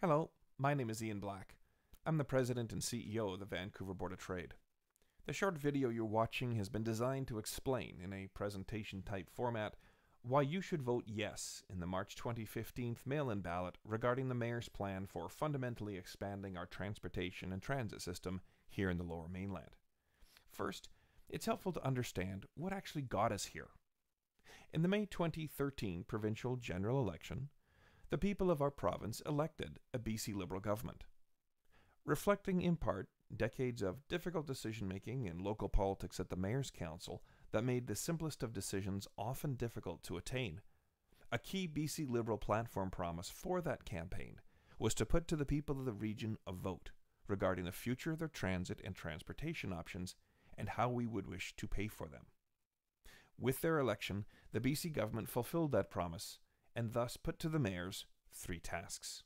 Hello, my name is Iain Black. I'm the President and CEO of the Vancouver Board of Trade. The short video you're watching has been designed to explain, in a presentation-type format, why you should vote yes in the March 2015 mail-in ballot regarding the Mayor's plan for fundamentally expanding our transportation and transit system here in the Lower Mainland. First, it's helpful to understand what actually got us here. In the May 2013 provincial general election, the people of our province elected a BC Liberal government. Reflecting in part decades of difficult decision-making in local politics at the Mayor's Council that made the simplest of decisions often difficult to attain, a key BC Liberal platform promise for that campaign was to put to the people of the region a vote regarding the future of their transit and transportation options and how we would wish to pay for them. With their election, the BC government fulfilled that promise and thus put to the mayors 3 tasks.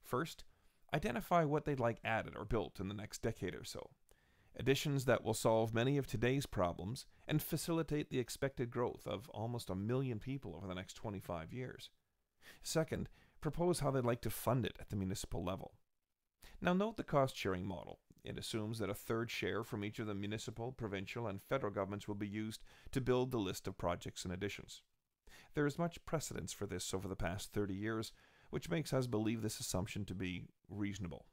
First, identify what they'd like added or built in the next decade or so. Additions that will solve many of today's problems and facilitate the expected growth of almost 1 million people over the next 25 years. Second, propose how they'd like to fund it at the municipal level. Now note the cost-sharing model. It assumes that a third share from each of the municipal, provincial, and federal governments will be used to build the list of projects and additions. There is much precedence for this over the past 30 years, which makes us believe this assumption to be reasonable.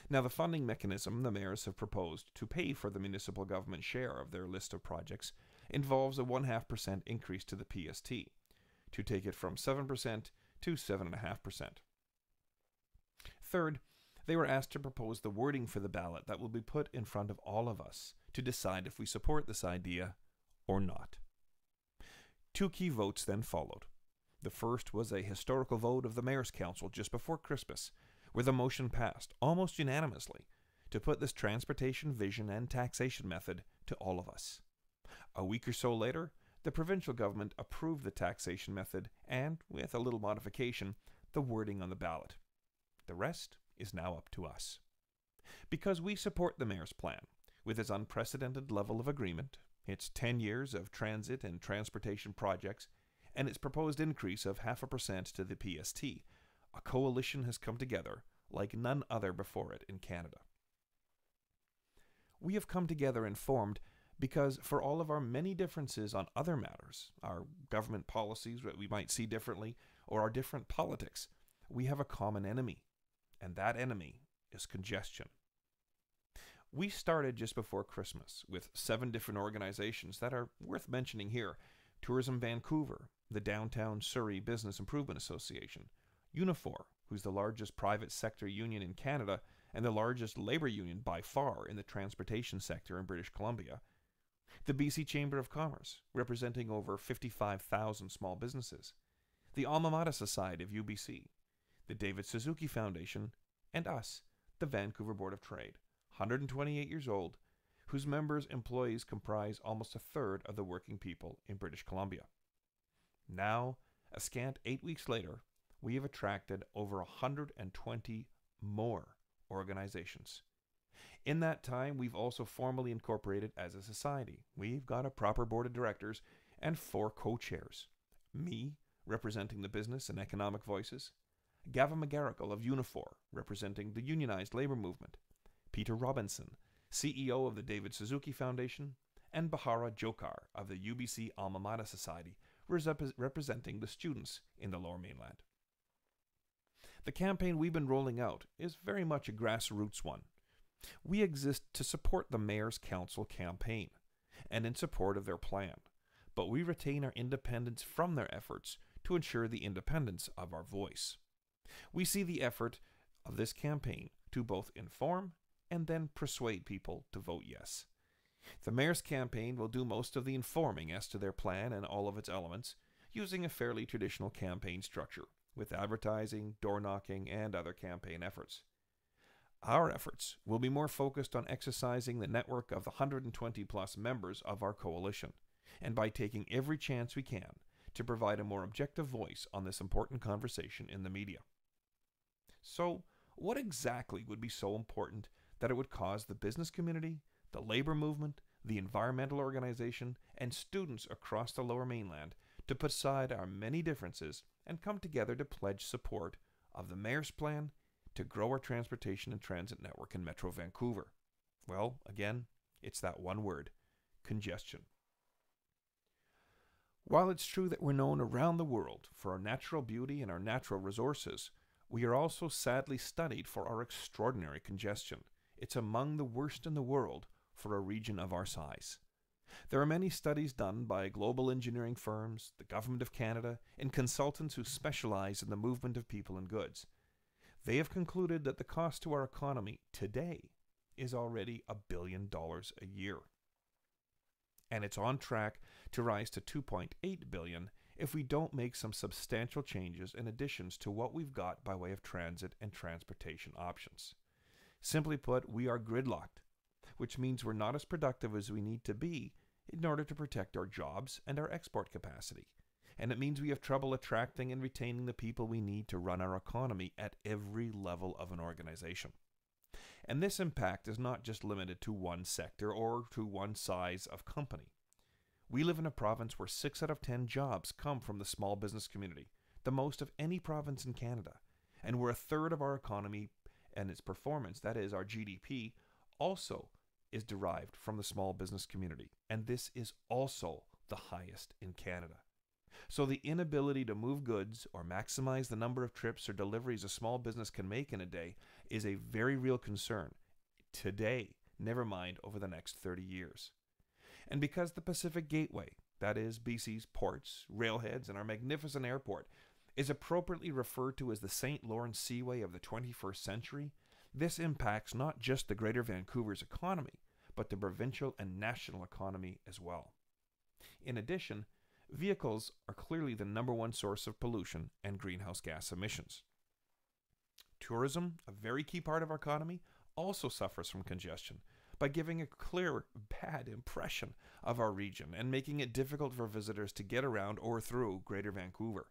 Now, the funding mechanism the mayors have proposed to pay for the municipal government share of their list of projects involves a 0.5% increase to the PST, to take it from 7% to 7.5%. Third, they were asked to propose the wording for the ballot that will be put in front of all of us to decide if we support this idea or not. 2 key votes then followed. The first was a historical vote of the Mayor's Council just before Christmas, where the motion passed, almost unanimously, to put this transportation vision and taxation method to all of us. A week or so later, the provincial government approved the taxation method and, with a little modification, the wording on the ballot. The rest is now up to us. Because we support the Mayor's plan, with its unprecedented level of agreement, its 10 years of transit and transportation projects, and its proposed increase of 0.5% to the PST, a coalition has come together like none other before it in Canada. We have come together informed because for all of our many differences on other matters, our government policies that we might see differently, or our different politics, we have a common enemy, and that enemy is congestion. We started just before Christmas with 7 different organizations that are worth mentioning here: Tourism Vancouver, the Downtown Surrey Business Improvement Association, Unifor, who's the largest private sector union in Canada and the largest labor union by far in the transportation sector in British Columbia, the BC Chamber of Commerce, representing over 55,000 small businesses, the Alma Mater Society of UBC, the David Suzuki Foundation, and us, the Vancouver Board of Trade, 128 years old, whose members' employees comprise almost 1/3 of the working people in British Columbia. Now, a scant 8 weeks later, we have attracted over 120 more organizations. In that time, we've also formally incorporated as a society. We've got a proper board of directors and 4 co-chairs. Me, representing the business and economic voices; Gavin McGarrigle of Unifor, representing the unionized labor movement; Peter Robinson, CEO of the David Suzuki Foundation; and Bahara Jokar of the UBC Alma Mater Society, representing the students in the Lower Mainland. The campaign we've been rolling out is very much a grassroots one. We exist to support the Mayor's Council campaign, and in support of their plan, but we retain our independence from their efforts to ensure the independence of our voice. We see the effort of this campaign to both inform and then persuade people to vote yes. The Mayor's campaign will do most of the informing as to their plan and all of its elements, using a fairly traditional campaign structure, with advertising, door-knocking, and other campaign efforts. Our efforts will be more focused on exercising the network of the 120-plus members of our coalition, and by taking every chance we can to provide a more objective voice on this important conversation in the media. So, what exactly would be so important that it would cause the business community, the labor movement, the environmental organization, and students across the Lower Mainland to put aside our many differences and come together to pledge support of the Mayor's plan to grow our transportation and transit network in Metro Vancouver? Well, again, it's that one word: congestion. While it's true that we're known around the world for our natural beauty and our natural resources, we are also sadly studied for our extraordinary congestion. It's among the worst in the world for a region of our size. There are many studies done by global engineering firms, the Government of Canada, and consultants who specialize in the movement of people and goods. They have concluded that the cost to our economy today is already $1 billion a year. And it's on track to rise to $2.8 billion if we don't make some substantial changes and additions to what we've got by way of transit and transportation options. Simply put, we are gridlocked, which means we're not as productive as we need to be in order to protect our jobs and our export capacity. And it means we have trouble attracting and retaining the people we need to run our economy at every level of an organization. And this impact is not just limited to one sector or to one size of company. We live in a province where 6 out of 10 jobs come from the small business community, the most of any province in Canada, and where a third of our economy and its performance, that is our GDP, also is derived from the small business community, and this is also the highest in Canada. So the inability to move goods or maximize the number of trips or deliveries a small business can make in a day is a very real concern today, never mind over the next 30 years. And because the Pacific Gateway, that is BC's ports, railheads, and our magnificent airport, is appropriately referred to as the St. Lawrence Seaway of the 21st century, this impacts not just the Greater Vancouver's economy, but the provincial and national economy as well. In addition, vehicles are clearly the number one source of pollution and greenhouse gas emissions. Tourism, a very key part of our economy, also suffers from congestion by giving a clear bad impression of our region and making it difficult for visitors to get around or through Greater Vancouver.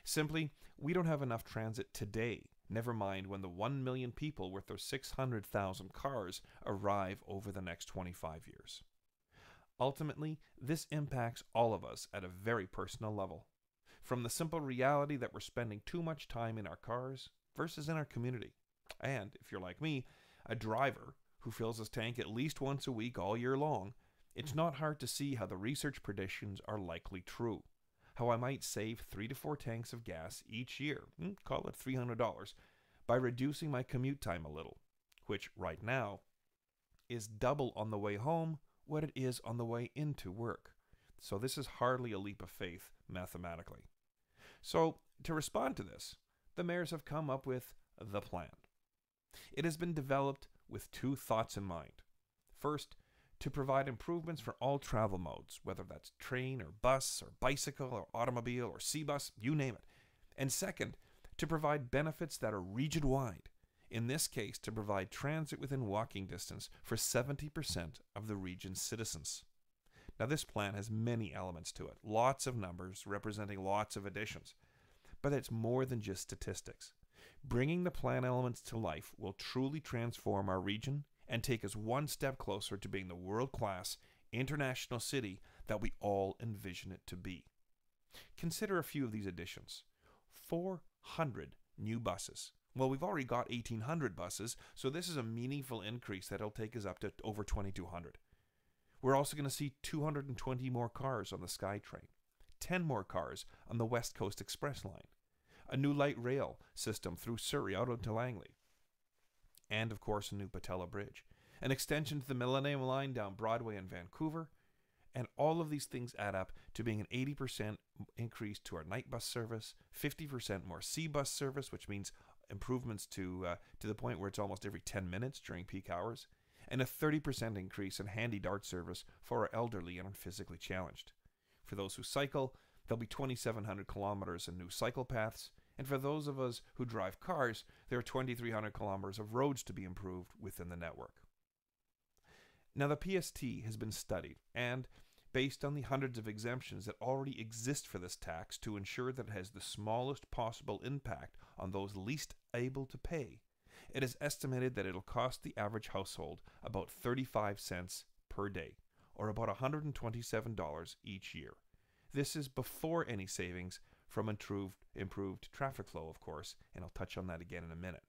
Simply, we don't have enough transit today, never mind when the 1 million people worth their 600,000 cars arrive over the next 25 years. Ultimately, this impacts all of us at a very personal level. From the simple reality that we're spending too much time in our cars versus in our community. And, if you're like me, a driver who fills his tank at least once a week all year long, it's not hard to see how the research predictions are likely true. How I might save 3 to 4 tanks of gas each year, call it $300, by reducing my commute time a little, which right now is double on the way home what it is on the way into work. So this is hardly a leap of faith mathematically. So to respond to this, the mayors have come up with the plan. It has been developed with 2 thoughts in mind. First, to provide improvements for all travel modes, whether that's train or bus or bicycle or automobile or C-bus, you name it. And second, to provide benefits that are region-wide. In this case, to provide transit within walking distance for 70% of the region's citizens. Now, this plan has many elements to it, lots of numbers representing lots of additions. But it's more than just statistics. Bringing the plan elements to life will truly transform our region and take us one step closer to being the world-class international city that we all envision it to be. Consider a few of these additions. 400 new buses. Well, we've already got 1,800 buses, so this is a meaningful increase that'll take us up to over 2,200. We're also going to see 220 more cars on the SkyTrain, 10 more cars on the West Coast Express line, a new light rail system through Surrey out into Langley, and of course a new Patella Bridge, an extension to the Millennium Line down Broadway in Vancouver, and all of these things add up to being an 80% increase to our night bus service, 50% more C-bus service, which means improvements to the point where it's almost every 10 minutes during peak hours, and a 30% increase in handy dart service for our elderly and physically challenged. For those who cycle, there'll be 2,700 kilometers in new cycle paths, and for those of us who drive cars, there are 2,300 kilometers of roads to be improved within the network. Now, the PST has been studied, and based on the hundreds of exemptions that already exist for this tax to ensure that it has the smallest possible impact on those least able to pay, it is estimated that it'll cost the average household about 35 cents per day, or about $127 each year. This is before any savings from improved traffic flow, of course, and I'll touch on that again in a minute.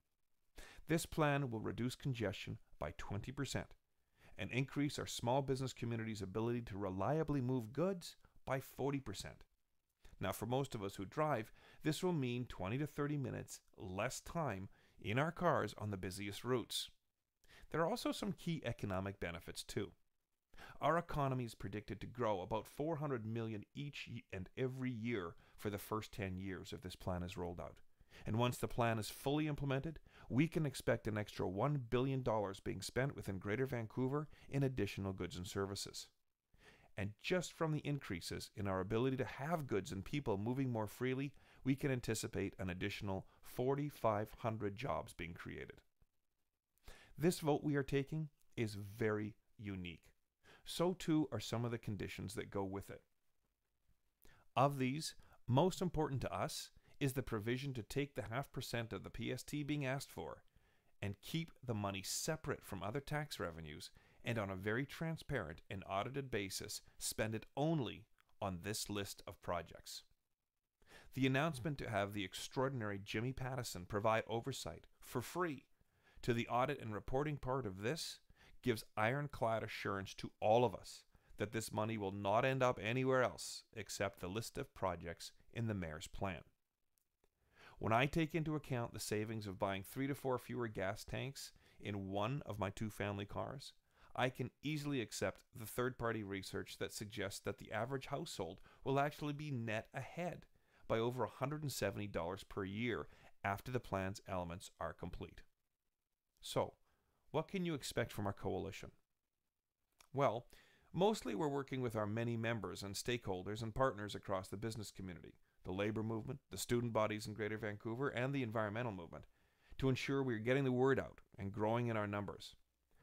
This plan will reduce congestion by 20% and increase our small business community's ability to reliably move goods by 40%. Now, for most of us who drive, this will mean 20 to 30 minutes less time in our cars on the busiest routes. There are also some key economic benefits too. Our economy is predicted to grow about 400 million each and every year for the first 10 years if this plan is rolled out. And once the plan is fully implemented, we can expect an extra $1 billion being spent within Greater Vancouver in additional goods and services. And just from the increases in our ability to have goods and people moving more freely, we can anticipate an additional 4,500 jobs being created. This vote we are taking is very unique. So too are some of the conditions that go with it. Of these, most important to us is the provision to take the 0.5% of the PST being asked for and keep the money separate from other tax revenues and on a very transparent and audited basis spend it only on this list of projects. The announcement to have the extraordinary Jimmy Pattison provide oversight for free to the audit and reporting part of this gives ironclad assurance to all of us that this money will not end up anywhere else except the list of projects in the Mayor's plan. When I take into account the savings of buying 3 to 4 fewer gas tanks in one of my 2 family cars, I can easily accept the third-party research that suggests that the average household will actually be net ahead by over $170 per year after the plan's elements are complete. So, what can you expect from our coalition? Well, mostly we're working with our many members and stakeholders and partners across the business community, the labor movement, the student bodies in Greater Vancouver, and the environmental movement, to ensure we're getting the word out and growing in our numbers.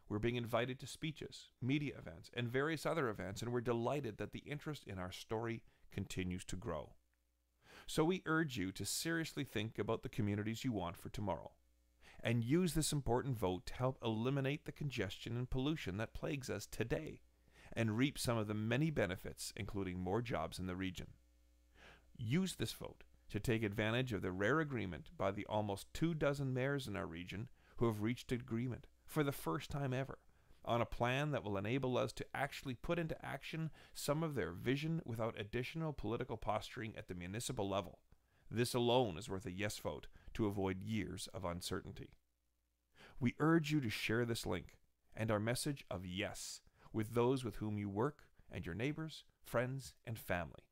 We're being invited to speeches, media events, and various other events, and we're delighted that the interest in our story continues to grow. So we urge you to seriously think about the communities you want for tomorrow, and use this important vote to help eliminate the congestion and pollution that plagues us today, and reap some of the many benefits, including more jobs in the region. Use this vote to take advantage of the rare agreement by the almost 24 mayors in our region who have reached agreement for the first time ever on a plan that will enable us to actually put into action some of their vision without additional political posturing at the municipal level. This alone is worth a yes vote to avoid years of uncertainty. We urge you to share this link and our message of yes with those with whom you work and your neighbors, friends, and family.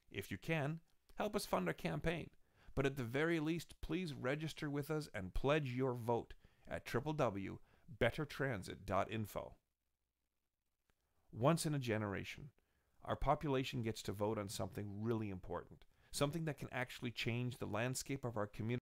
If you can, help us fund our campaign, but at the very least, please register with us and pledge your vote at www.bettertransit.info. Once in a generation, our population gets to vote on something really important, something that can actually change the landscape of our community